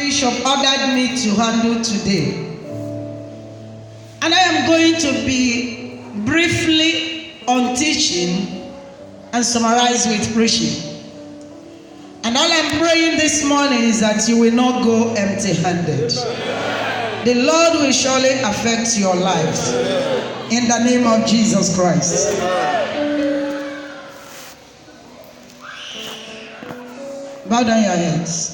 Bishop ordered me to handle today. And I am going to be briefly on teaching and summarize with preaching. And all I'm praying this morning is that you will not go empty-handed. The Lord will surely affect your lives. In the name of Jesus Christ. Bow down your heads.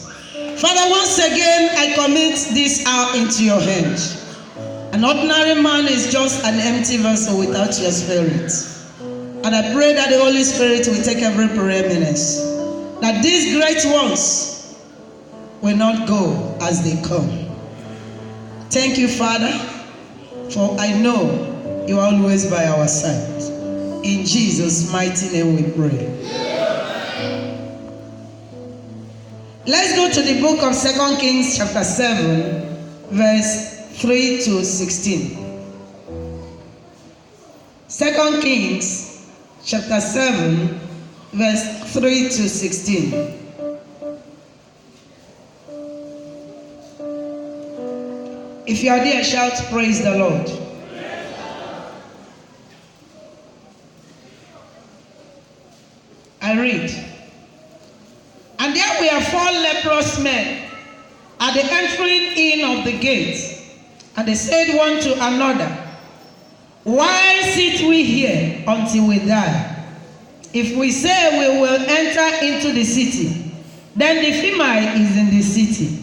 Father, once again, I commit this hour into your hands. An ordinary man is just an empty vessel without your spirit. And I pray that the Holy Spirit will take every preeminence. That these great ones will not go as they come. Thank you, Father, for I know you are always by our side. In Jesus' mighty name we pray. Let's go to the book of 2 Kings chapter 7, verse 3 to 16. 2 Kings chapter 7, verse 3 to 16. If you are there, shout, praise the Lord. I read. And there were 4 leprous men at the entering in of the gate. And they said one to another, why sit we here until we die? If we say we will enter into the city, then the female is in the city.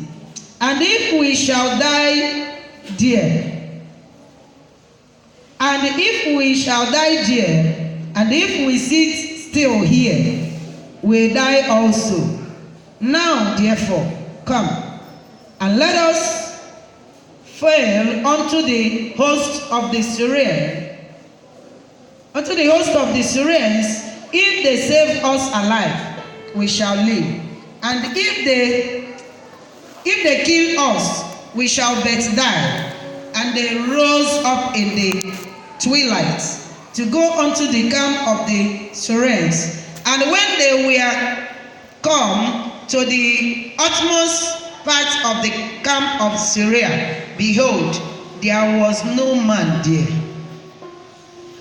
And if we shall die there, and if we shall die there, and if we sit still here, we die also. Now, therefore, come, and let us fail unto the host of the Syrians, if they save us alive, we shall live. And if they kill us, we shall but die. And they rose up in the twilight to go unto the camp of the Syrians. And when they were come to the utmost part of the camp of Syria, behold, there was no man there.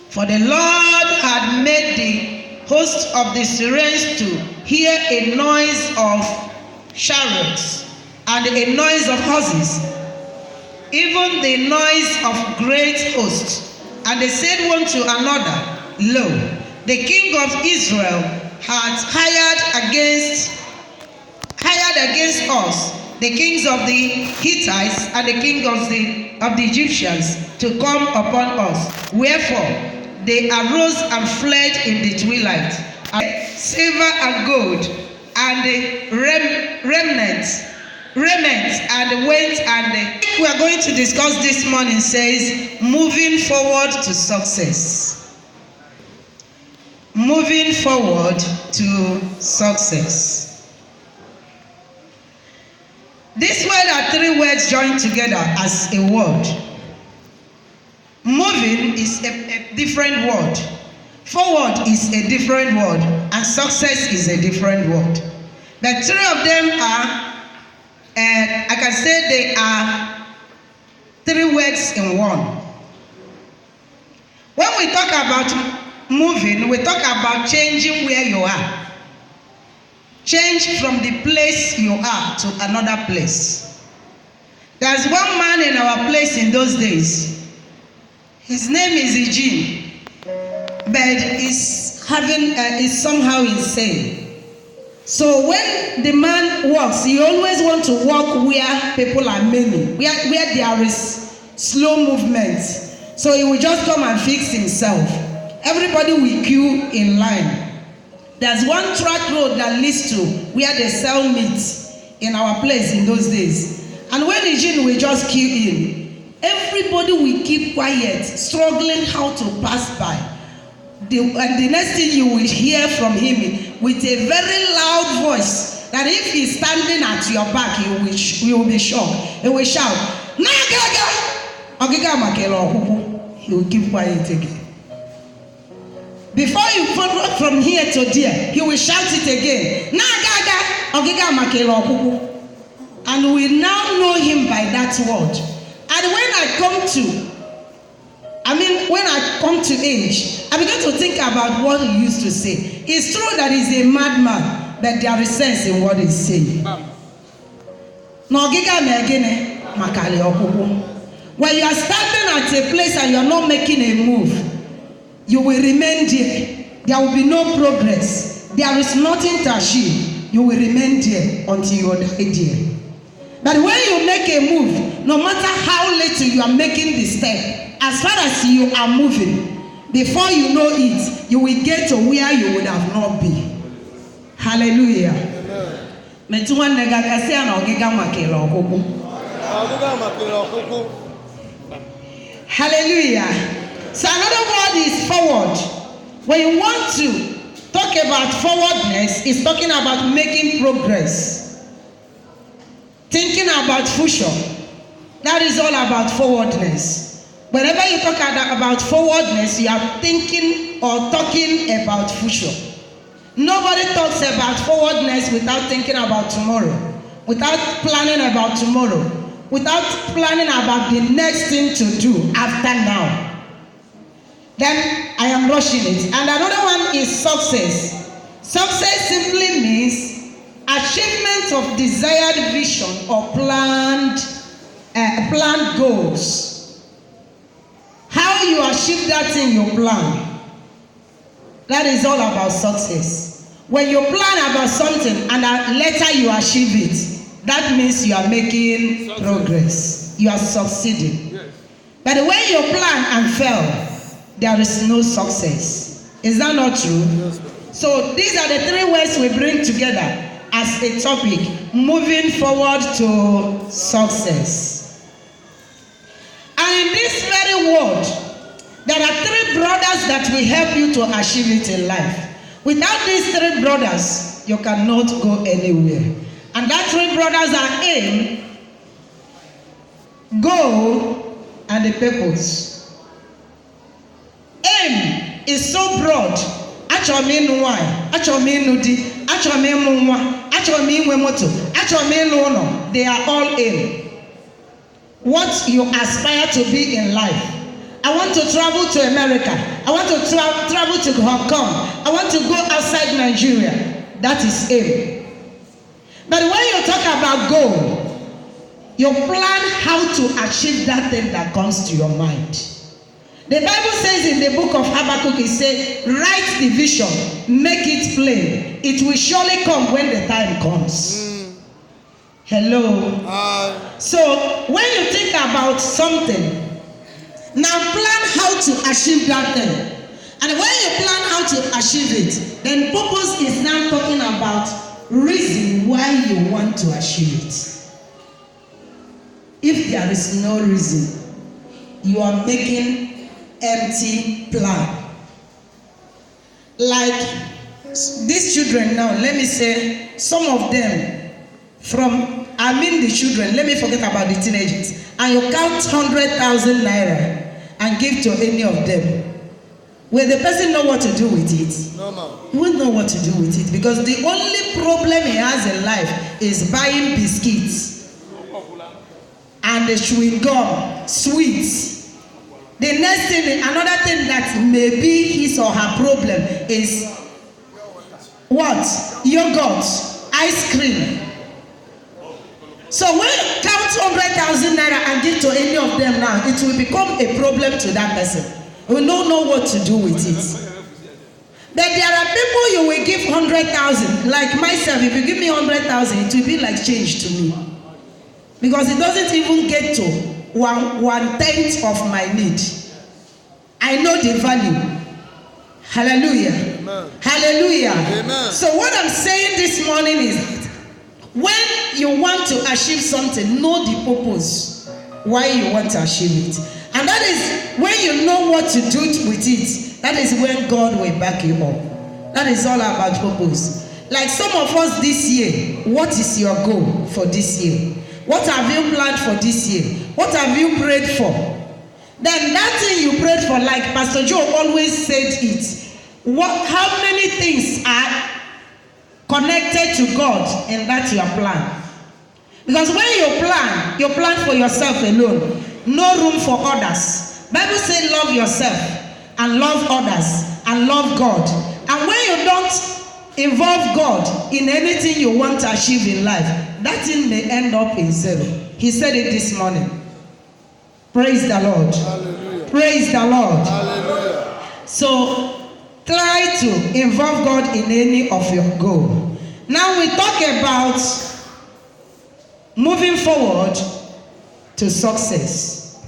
For the Lord had made the host of the Syrians to hear a noise of chariots and a noise of horses, even the noise of great hosts. And they said one to another, lo, the king of Israel hath hired against us the kings of the Hittites and the king of the Egyptians to come upon us. Wherefore they arose and fled in the twilight, and silver and gold and the remnants, and went. And we are going to discuss this morning says moving forward to success. Moving forward to success. This word are 3 words joined together as a word. Moving is a different word. Forward is a different word. And success is a different word. The 3 of them are, I can say they are 3 words in one. When we talk about moving, we talk about changing where you are. Change from the place you are to another place. There's one man in our place in those days. His name is Eugene, but is somehow insane. So when the man walks, he always wants to walk where people are many, where there is slow movement. So he will just come and fix himself. Everybody will queue in line. There's one track road that leads to where they sell meat in our place in those days. And when Eugene will just queue in, everybody will keep quiet, struggling how to pass by. And the next thing you will hear from him with a very loud voice, that if he's standing at your back, you will be shocked. He will shout, Nagaga! He will keep quiet again. Before you follow from here to there, he will shout it again. and we now know him by that word. And when I come to age, I began to think about what he used to say. It's true that he's a madman, but there is sense in what he's saying. When you are standing at a place and you are not making a move, you will remain there. There will be no progress. There is nothing to achieve. You will remain there until you die there. But when you make a move, no matter how little you are making the step, as far as you are moving, before you know it, you will get to where you would have not been. Hallelujah. Hallelujah. So another word is forward. When you want to talk about forwardness, it's talking about making progress. Thinking about future. That is all about forwardness. Whenever you talk about forwardness, you are thinking or talking about future. Nobody talks about forwardness without thinking about tomorrow, without planning about tomorrow, without planning about the next thing to do after now. Then I am rushing it. And another one is success. Success simply means achievement of desired vision or planned goals. How you achieve that thing you plan. That is all about success. When you plan about something and later you achieve it, that means you are making progress. You are succeeding. Yes. But when you plan and fail, there is no success. Is that not true? Yes. So these are the three words we bring together as a topic, moving forward to success. And in this very world, there are three brothers that will help you to achieve it in life. Without these three brothers, you cannot go anywhere. And that three brothers are aim, goal, and the purpose. Aim is so broad. Achọrọ m ịnụ nwanyị, achọrọ m ịnụ di, achọrọ m ịmụ nwa, achọrọ m inwe moto, achọrọ m ịlụ ụlọ. They are all aim. What you aspire to be in life. I want to travel to America. I want to travel to Hong Kong. I want to go outside Nigeria. That is aim. But when you talk about goal, you plan how to achieve that thing that comes to your mind. The Bible says in the book of Habakkuk, it says, write the vision, make it plain. It will surely come when the time comes. Hello. So when you think about something, now plan how to achieve that thing. And when you plan how to achieve it, then purpose is now talking about reason why you want to achieve it. If there is no reason, you are making empty plan. Like these children now, let me say, some of them the children, let me forget about the teenagers, and you count 100,000 naira and give to any of them. Will the person know what to do with it? No. He won't know what to do with it, because the only problem he has in life is buying biscuits and the chewing gum, sweets. The next thing, another thing that may be his or her problem is what? Yogurt, ice cream. So when you count 100,000 naira and give to any of them now, it will become a problem to that person. We don't know what to do with it. But there are people you will give 100,000. Like myself, if you give me 100,000, it will be like change to me. Because it doesn't even get to one tenth of my need. I know the value. Hallelujah. Amen. Hallelujah. Amen. So what I'm saying this morning is that when you want to achieve something, know the purpose why you want to achieve it. And that is when you know what to do with it, that is when God will back you up. That is all about purpose. Like some of us this year, what is your goal for this year? What have you planned for this year? What have you prayed for? Then that thing you prayed for, like Pastor Joe always said it. How many things are connected to God in that your plan? Because when you plan for yourself alone. No room for others. Bible says love yourself and love others and love God. And when you don't involve God in anything you want to achieve in life, that thing may end up in zero. He said it this morning. Praise the Lord. Hallelujah. Praise the Lord. Hallelujah. So try to involve God in any of your goal. Now we talk about moving forward to success.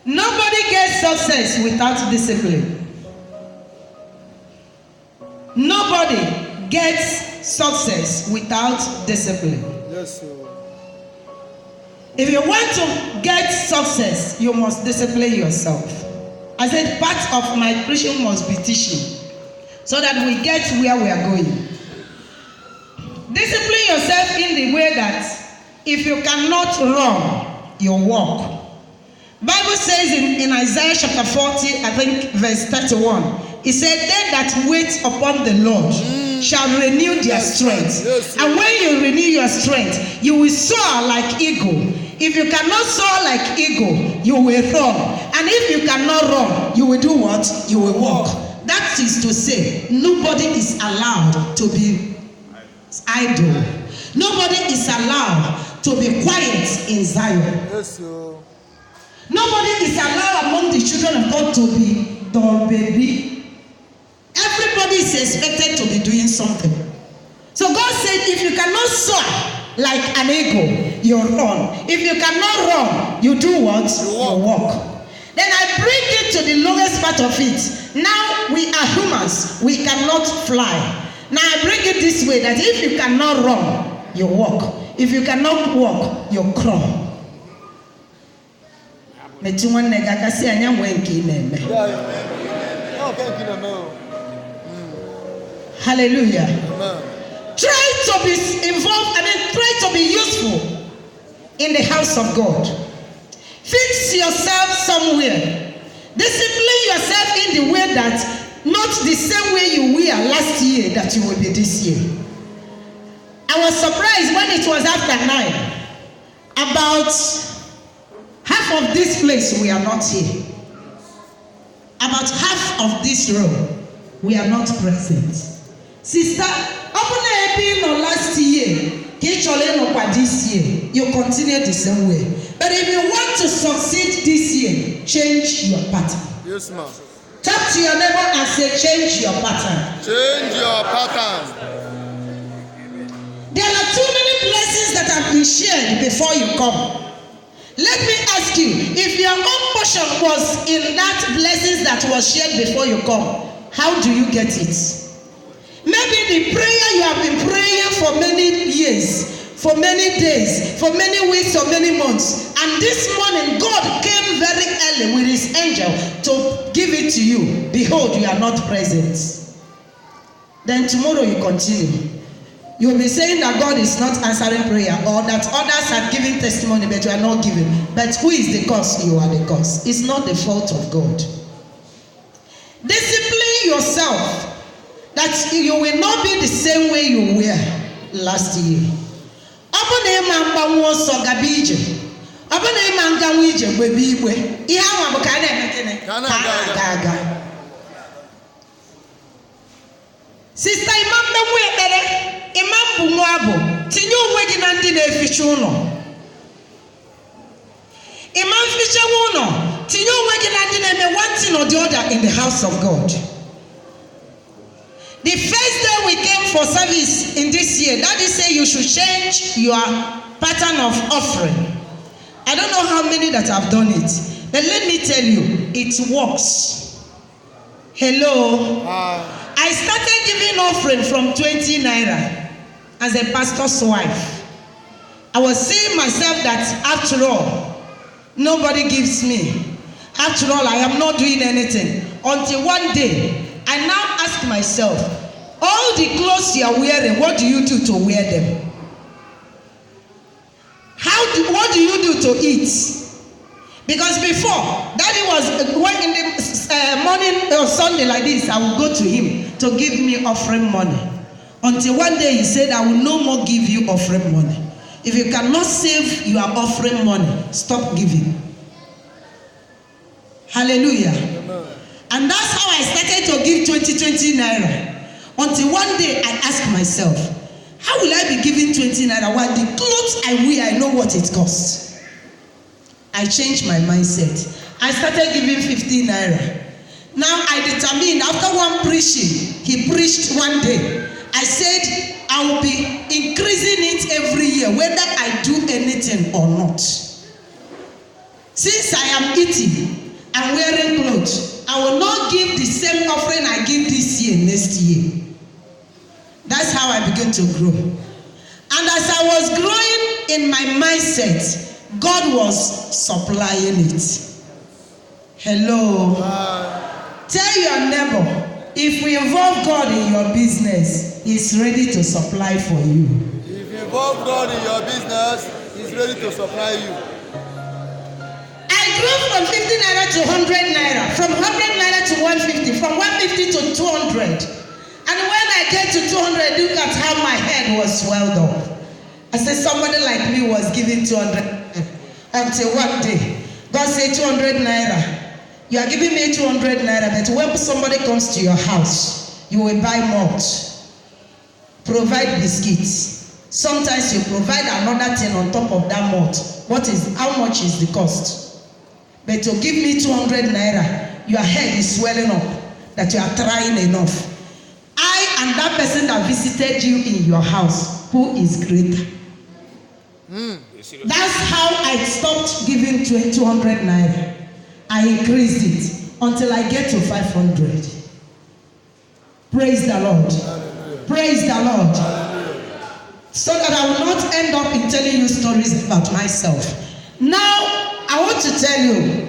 Nobody gets success without discipline. Nobody gets success without discipline. Yes, sir. If you want to get success, you must discipline yourself. I said part of my preaching must be teaching, so that we get where we are going. Discipline yourself in the way that if you cannot run, you walk. Bible says in Isaiah chapter 40, I think verse 31, it said, they that wait upon the Lord shall renew their strength. And when you renew your strength, you will soar like eagle. If you cannot soar like eagle, you will run. And if you cannot run, you will do what? You will walk. That is to say, nobody is allowed to be idle. Nobody is allowed to be quiet in Zion. Yes, sir. Nobody is allowed among the children of God to be dull baby. Everybody is expected to be doing something. So God said, if you cannot soar like an eagle, you run. If you cannot run, you do what? You walk. Then I bring it to the lowest part of it. Now we are humans. We cannot fly. Now I bring it this way, that if you cannot run, you walk. If you cannot walk, you crawl. Hallelujah. Amen. Try to be involved, try to be useful in the house of God. Fix yourself somewhere. Discipline yourself in the way that not the same way you were last year that you will be this year. I was surprised when it was after 9. About half of this place we are not here. About half of this room we are not present. Sister, open last year, this year, you continue the same way. But if you want to succeed this year, change your pattern. Yes, ma'am. Talk to your neighbor and say, change your pattern. Change your pattern. There are too many blessings that have been shared before you come. Let me ask you, if your own portion was in that blessings that was shared before you come, how do you get it? Maybe the prayer you have been praying for many years, for many days, for many weeks or many months, and this morning God came very early with his angel to give it to you. Behold, you are not present. Then tomorrow you continue. You will be saying that God is not answering prayer, or that others are giving testimony but you are not giving. But who is the cause? You are the cause. It's not the fault of God. Discipline yourself that you will not be the same way you were last year. Sister Imam Bumuabo, Tinyo Waginandi ne Fichuno. Imam Fichuno, Tinyo Waginandi ne one thing or the other in the house of God. The first day we came for service in this year, Daddy said you should change your pattern of offering. I don't know how many that have done it, but let me tell you, it works. Hello. I started giving offering from 20 naira. As a pastor's wife, I was saying myself that after all, nobody gives me. After all, I am not doing anything. Until one day, I now ask myself, all the clothes you are wearing, what do you do to wear them? What do you do to eat? Because before, Daddy was when in the morning or Sunday like this, I would go to him to give me offering money. Until one day he said, I will no more give you offering money. If you cannot save your offering money, stop giving. Hallelujah. Amen. And that's how I started to give 20 naira. Until one day I asked myself, how will I be giving 20 naira while the clothes I wear, I know what it costs? I changed my mindset. I started giving 15 naira. Now I determined, after one preaching, he preached one day. I said, I will be increasing it every year, whether I do anything or not. Since I am eating and wearing clothes, I will not give the same offering I give this year, next year. That's how I began to grow. And as I was growing in my mindset, God was supplying it. Hello. Tell your neighbor, if we involve God in your business, He's ready to supply for you. If you involve God in your business, He's ready to supply you. I grew from 50 naira to 100 naira, from 100 naira to 150, from 150 to 200. And when I get to 200, look at how my head was swelled up. I said, somebody like me was giving 200 until one day, God said 200 naira. You are giving me 200 naira, but when somebody comes to your house, you will buy malt, provide biscuits. Sometimes you provide another thing on top of that malt. How much is the cost? But to give me 200 naira, your head is swelling up that you are trying enough. I and that person that visited you in your house, who is greater? That's how I stopped giving 200 naira. I increased it until I get to 500. Praise the Lord. Hallelujah. Praise the Lord. Hallelujah. So that I will not end up in telling you stories about myself. Now, I want to tell you,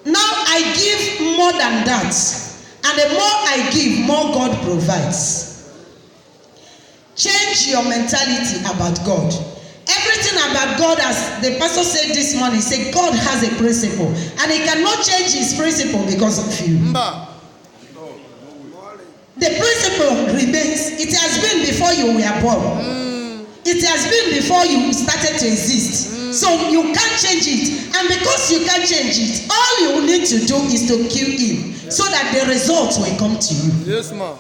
now I give more than that. And the more I give, more God provides. Change your mentality about God. Everything about God, as the pastor said this morning, he said God has a principle. And he cannot change his principle because of you. The principle remains. It has been before you were born. It has been before you started to exist. So you can't change it. And because you can't change it, all you need to do is to kill him so that the results will come to you. Yes, ma'am.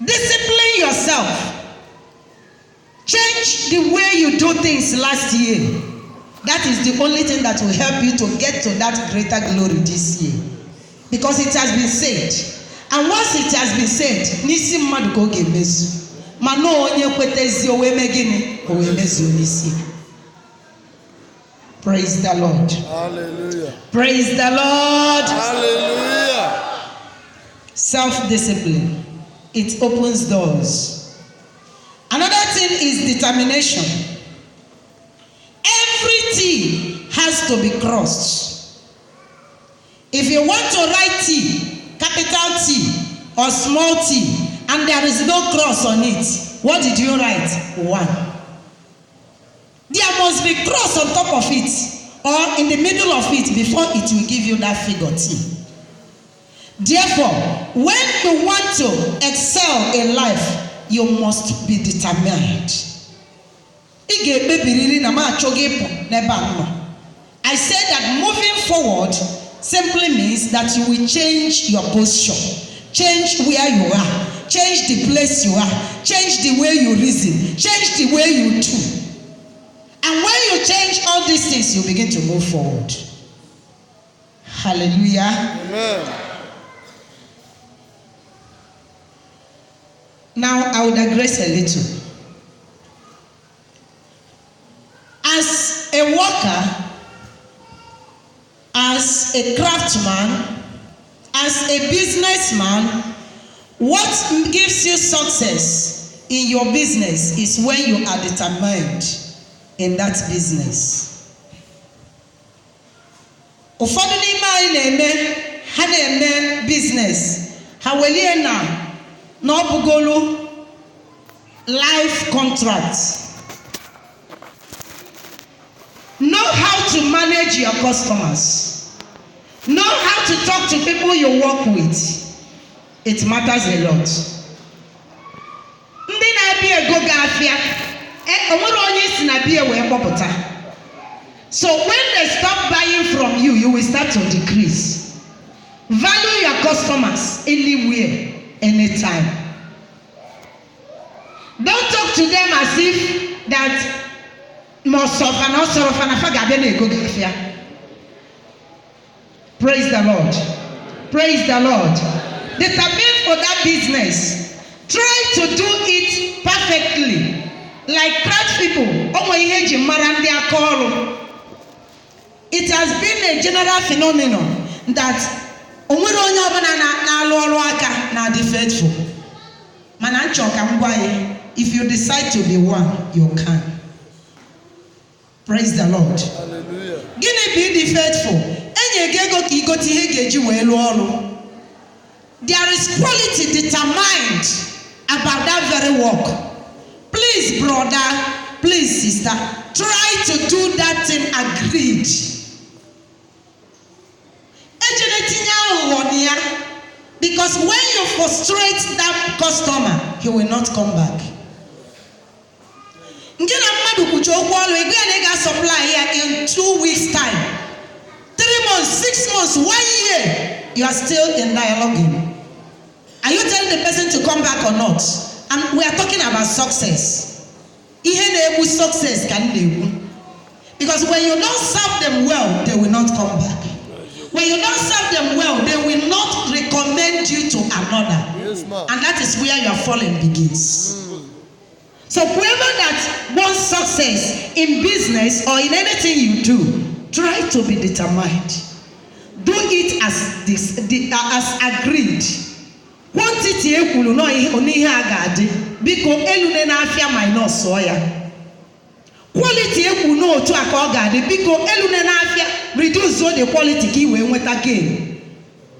Discipline yourself. Change the way you do things last year. That is the only thing that will help you to get to that greater glory this year. Because it has been said. And once it has been said, nisi mmadu ka oge emezu. Ma no onye kwetezi owe megini owe emezu nisi. Praise the Lord. Hallelujah. Praise the Lord. Hallelujah. Self-discipline. It opens doors. Another thing is determination. Every T has to be crossed. If you want to write T, capital T or small t, and there is no cross on it, what did you write? 1. There must be cross on top of it or in the middle of it before it will give you that figure T. Therefore, when you want to excel in life, you must be determined. I said that moving forward simply means that you will change your posture, change where you are, change the place you are, change the way you reason, change the way you do. And when you change all these things, you begin to move forward. Hallelujah. Amen. Now I will digress a little. As a worker, as a craftsman, as a businessman, what gives you success in your business is when you are determined in that business. Ụfọdụ n'ime anyị na-eme business ha welie na ọ bụgolu life contract. Know how to manage your customers. Know how to talk to people you work with. It matters a lot. Ndị na-abịa ego gị afịa, onwere onye wee kpọpụta. So when they stop buying from you, you will start to decrease. Value your customers anywhere, anytime. Don't talk to them as if that most of an also of an affair. Praise the Lord. Praise the Lord. Determine for that business. Try to do it perfectly. Like craft people. It has been a general phenomenon that faithful. If you decide to be one, you can. Praise the Lord. Hallelujah. Gini be the faithful. There is quality determined about that very work. Please, brother, please, sister, try to do that thing agreed. Because when you frustrate that customer, he will not come back. Supply here in 2 weeks' time. 3 months, 6 months, 1 year, you are still in dialoguing. Are you telling the person to come back or not? And we are talking about success. Success can do. Because when you don't serve them well, they will not come back. When you don't serve them well, they will not recommend you to another. Yes, ma'am. And that is where your falling begins. So whoever that wants success in business or in anything you do, try to be determined. Do it as agreed. Quantity equal no ihe agadi biko elune na afia minus oya. Quality equal no otu aka ogadi biko elune na afia reduce the quality ki we nweta gain.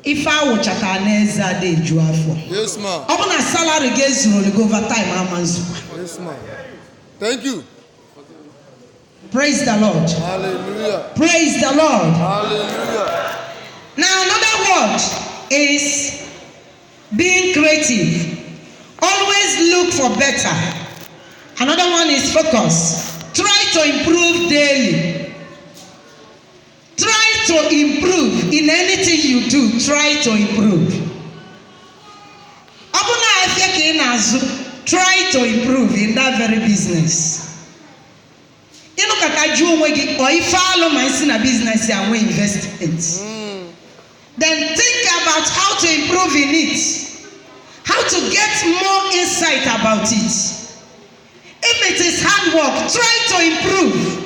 If I watch at an eza de ju afọ. Yes, ma'am. Open a salary gets you go over time amanzu. Yes, ma'am. Thank you. Praise the Lord. Hallelujah. Praise the Lord. Hallelujah. Now another word is being creative. Always look for better. Another one is focus. Try to improve daily. Try to improve in anything you do. Try to improve. Try to improve in that very business. You look at you or if follow my sin business and we invest in it. Then think about how to improve in it. How to get more insight about it. If it is hard work, try to improve.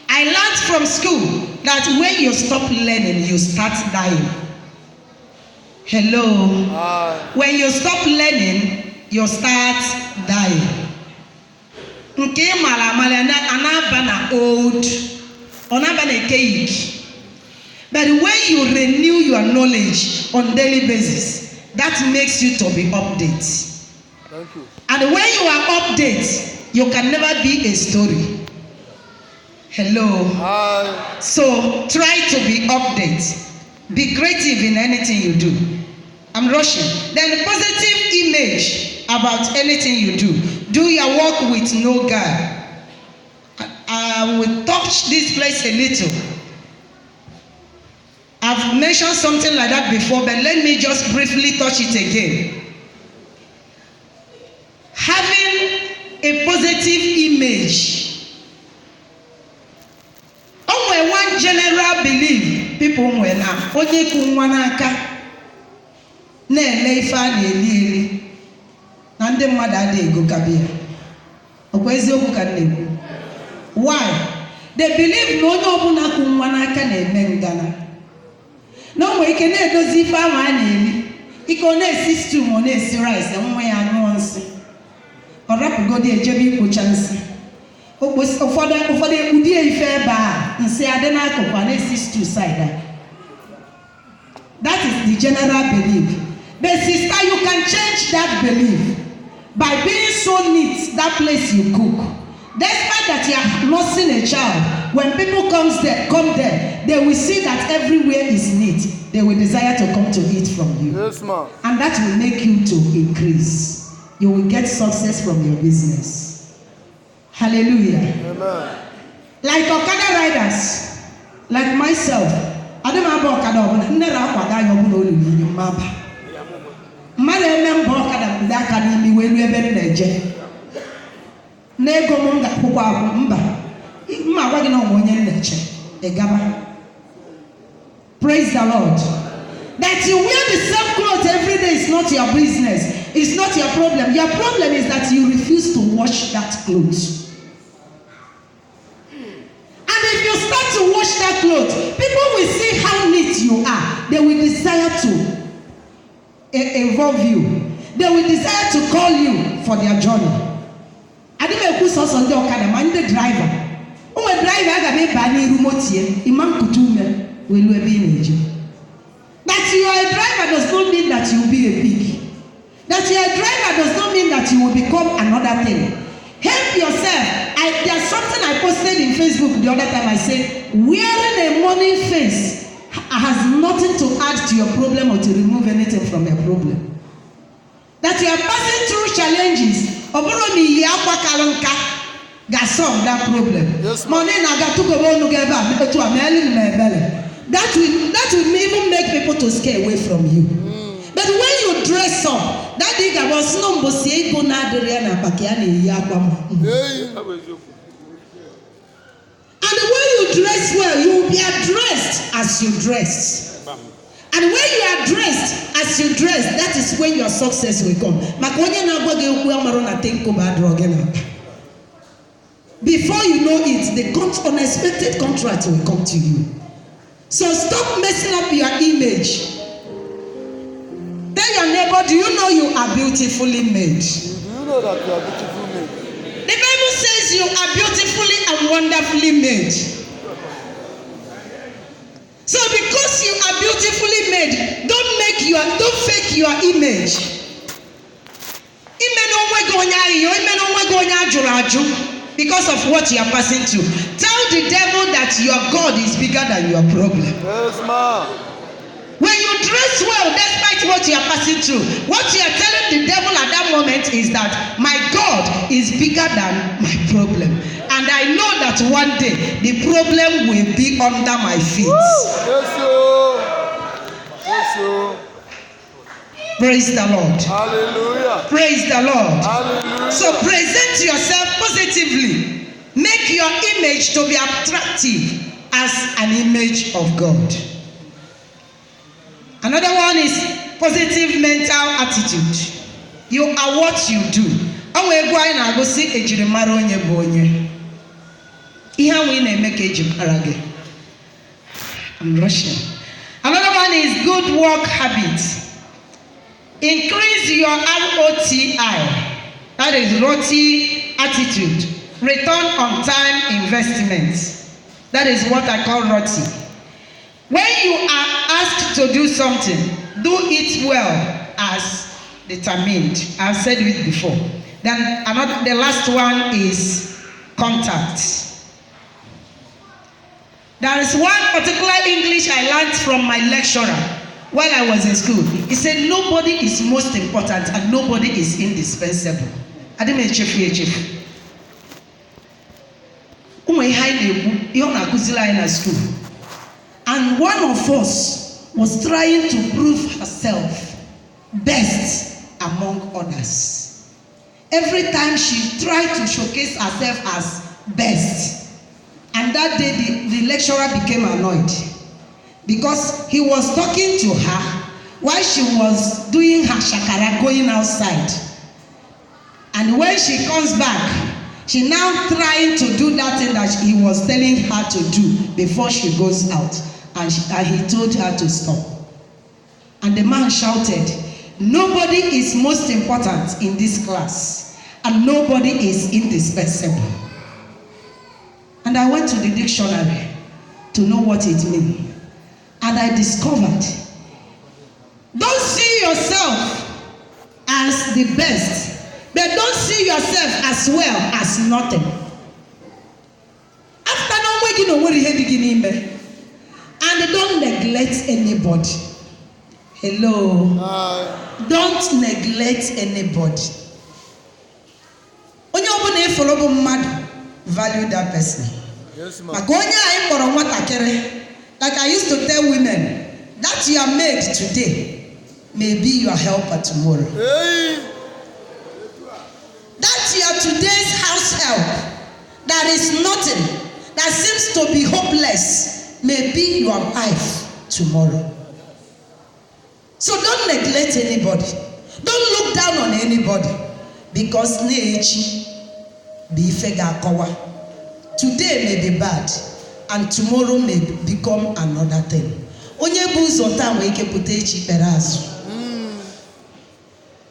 I learned from school that when you stop learning, you start dying. Hello. When you stop learning, you start dying. Nke mala anabana old, onabana cake. But when you renew your knowledge on daily basis, that makes you to be updated. Thank you. And when you are updated, you can never be a story. Hello. Hi. So try to be updated. Be creative in anything you do. I'm rushing. Then positive image about anything you do. Do your work with no guard. I will touch this place a little. I've mentioned something like that before, but let me just briefly touch it again. Having a positive image. Only one general belief people nwere na onye ku nwa n'aka na-ele ife a na-eli eli na ndị mmadụ adịghị ego kabịa. Ọkwa eziokwu ka na-ekwu. Why? They believe na onye ọbụla ku nwa n'aka na-eme ngana. Na onwe ike na-edozi ife ahụ a na-eli. Ike ọ na-esi stew ma ọ na-esi rice nwa ya anụọ nsị. Ọ rapụgodi ejebe ikpocha nsị. Ụfọdụ ekpudi ife ebe a nsị adị n'akụkụ a na-esi stew side. That is the general belief. But sister, you can change that belief by being so neat that place you cook. Despite that you are nursing a child, when people come there, they will see that everywhere is neat. They will desire to come to eat from you. Yes, ma'am. And that will make you to increase. you will get success from your business. Hallelujah. Amen. Like Okada riders, like myself, I don't have Okada, never Okada, you will only in Maba. Mother member Okada, that can be when we are very legend. Nego Munga Pua Mba. Ma wagging on one nature, a gaba. Praise the Lord. That you wear the same clothes every day is not your business. It's not your problem. Your problem is that you refuse to wash that clothes. And if you start to wash that clothes, people will see how neat you are. They will desire to involve you. They will desire to call you for their journey. I didn't put us on the Okada, man, the driver. Oh, a driver, I got a bani remote here. Imam Kutume will be in Egypt. That you are a driver does not mean that you will be a pig. That you are a driver does not mean that you will become another thing. Help yourself. There's something I posted in Facebook the other time. I said, wearing a morning face has nothing to add to your problem or to remove anything from your problem. That you are passing through challenges. Oboromi yakwa kalanka ga solve that problem. Yes, money na ga to go no get back to ameli mebele. That will even make people to scare away from you. But when you dress up, that nigga was no mbosi ego na adere na pakiani yakwa. And when you dress well, you will be addressed as you dress. And when you are dressed as you dress, that is when your success will come. Before you know it, the unexpected contract will come to you. So stop messing up your image. Tell your neighbor, do you know you are beautifully made? Do you know that you are beautifully made? The Bible says you are beautifully and wonderfully made. So because you are beautifully made, don't fake your image. Because of what you are passing through. Tell the devil that your God is bigger than your problem. Yes, ma'am. When you dress well, despite what you are passing through, what you are telling the devil at that moment is that my God is bigger than my problem. And I know that one day the problem will be under my feet. Yes, sir. Yes, sir. Praise the Lord. Hallelujah. Praise the Lord. Hallelujah. So present yourself positively. Make your image to be attractive as an image of God. Another one is positive mental attitude. You are what you do. I'm rushing. Another one is good work habit. Increase your ROTI, that is ROTI attitude, return on time investment. That is what I call ROTI. When you are asked to do something, do it well as determined. I've said it before. Then the last one is contact. There is one particular English I learned from my lecturer while I was in school. He said nobody is most important and nobody is indispensable. I didn't mean chief. School. And one of us was trying to prove herself best among others. Every time she tried to showcase herself as best. And that day the lecturer became annoyed. Because he was talking to her while she was doing her shakara going outside. And when she comes back, she now trying to do that thing that he was telling her to do before she goes out. And he told her to stop. And the man shouted, nobody is most important in this class. And nobody is indispensable. And I went to the dictionary to know what it means. And I discovered, don't see yourself as the best, but don't see yourself as well as nothing. After no waking on what he had to and don't neglect anybody. Hello. Hi. Don't neglect anybody. follow mad value that person. Yes, ma'am. Maka onye anyị kpọrọ nwatakịrị, like I used to tell women, that you are made today may be your helper tomorrow. Hey. That your today's house help, that is nothing, that seems to be hopeless, may be your life tomorrow. So don't neglect anybody. Don't look down on anybody, because nechi be fega. Today may be bad, and tomorrow may become another thing. Onye bụ ụzọ taa nwee ike pụta echi kpere azụ.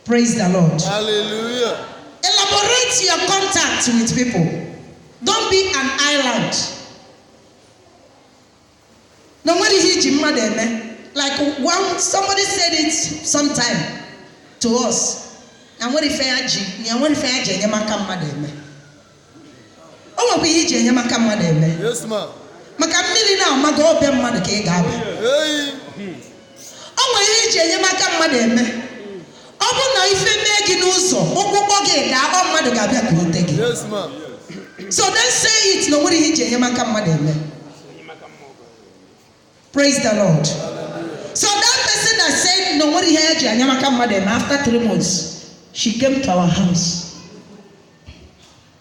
Praise the Lord. Hallelujah. Elaborate your contact with people. Don't be an island. No matter hiji mmadụ eme. Like somebody said it sometime to us. Na nwere ife ya ji enyemaka mmadụ eme. O nwekwa ihe iji enyemaka mmadụ eme. Yes, ma'am. Maka mmiri na amaghị ọbịa mmadụ ka ị ga-abịa. Hey. O nwere ihe iji enyemaka mmadụ eme. Ọ bụ na ife mee gị n'ụzọ, ụkwụkwọ gị gaa, ọ mmadụ ga-abịa kulite gị. Yes, ma'am. So don't say it na nwere ihe iji enyemaka mmadụ eme. Praise the Lord. So that person that said no nwere ihe iji enyemaka mmadụ eme, after 3 months, she came to our house.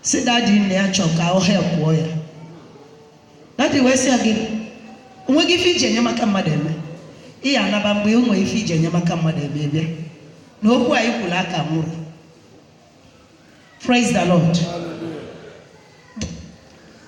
Said that in there chok, I'll help warrior. That is why say again, when we give you enyemaka mmadụ eme, ị anaba mgbe ụmụ ife iji enyemaka mmadụ eme bịa. No kwa ikula aka nwụrụ. Praise the Lord.